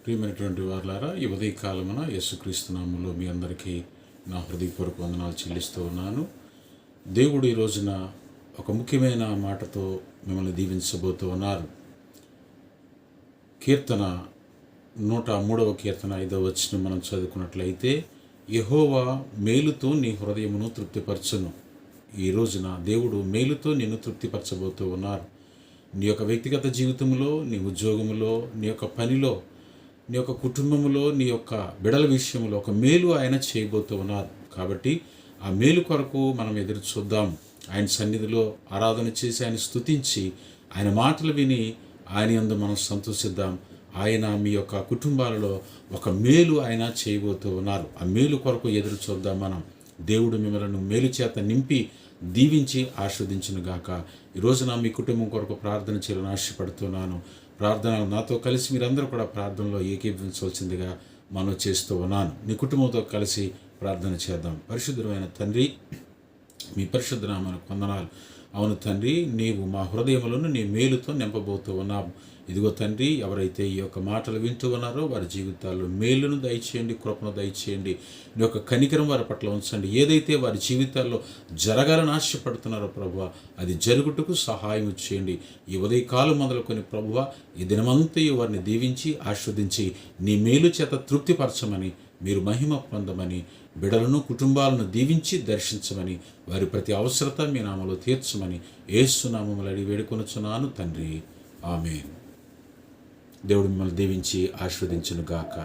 ప్రియమైనటువంటి వారులారా, ఈ ఉదయకాలమున యేసుక్రీస్తు నామములో మీ అందరికీ నా హృదయపూర్వక వందనాలు చెల్లిస్తూ ఉన్నాను. దేవుడు ఈ రోజున ఒక ముఖ్యమైన మాటతో మిమ్మల్ని దీవించబోతూ ఉన్నారు. కీర్తన 103వ కీర్తన 5వ వచనం మనం చదువుకున్నట్లయితే, యెహోవా మేలుతో నీ హృదయమును తృప్తిపరచును. ఈ రోజున దేవుడు మేలుతో నిన్ను తృప్తిపరచబోతూ ఉన్నారు. నీ యొక్క వ్యక్తిగత జీవితంలో, నీ ఉద్యోగంలో, నీ యొక్క పనిలో, నీ యొక్క కుటుంబంలో, నీ యొక్క బిడల విషయంలో ఒక మేలు ఆయన చేయబోతూ ఉన్నారు. కాబట్టి ఆ మేలు కొరకు మనం ఎదురు చూద్దాం. ఆయన సన్నిధిలో ఆరాధన చేసి ఆయన స్తుతించి ఆయన మాటలు విని ఆయన యందు మనం సంతోషిద్దాం. ఆయన మీ యొక్క కుటుంబాలలో ఒక మేలు ఆయన చేయబోతూ ఉన్నారు. ఆ మేలు కొరకు ఎదురు చూద్దాం. మనం దేవుడు మిమ్మల్ని మేలు చేత నింపి దీవించి ఆస్వాదించునుగాక. ఈరోజు మీ కుటుంబం కొరకు ప్రార్థన చేయాలని ఆశపడుతున్నాను. ప్రార్థన నాతో కలిసి మీరందరూ కూడా ప్రార్థనలో ఏకీభవించవలసిందిగా మనం చేస్తూ ఉన్నాను. నీ కుటుంబంతో కలిసి ప్రార్థన చేద్దాం. పరిశుద్ధమైన తండ్రి, మీ పరిశుద్ధ నామమునకు వందనాలు. అవును తండ్రి, నీవు మా హృదయములను నీ మేలుతో నింపబోతూ ఉన్నావు. ఇదిగో తండ్రి, ఎవరైతే ఈ యొక్క మాటలు వింటూ ఉన్నారో వారి జీవితాల్లో మేలును దయచేయండి, కృపను దయచేయండి. నీ యొక్క కనికరం వారి పట్ల ఉంచండి. ఏదైతే వారి జీవితాల్లో జరగాలని ఆశపడుతున్నారో ప్రభువా, అది జరుగుటకు సహాయం చేయండి. ఈ ఉదయకాలం మొదలుకొని ప్రభువా, ఈ దినమంతయు వారిని దీవించి ఆస్వాదించి నీ మేలు చేత తృప్తిపరచమని, మీరు మహిమ పొందమని, బిడలను కుటుంబాలను దీవించి దర్శించమని, వారి ప్రతి అవసరత మీ నామలో తీర్చమని యేసు నామములో అడిగి వేడుకొనుచున్నాను తండ్రి. ఆమేన్. దేవుడు మిమ్మల్ని దీవించి ఆశీర్వదించును గాక.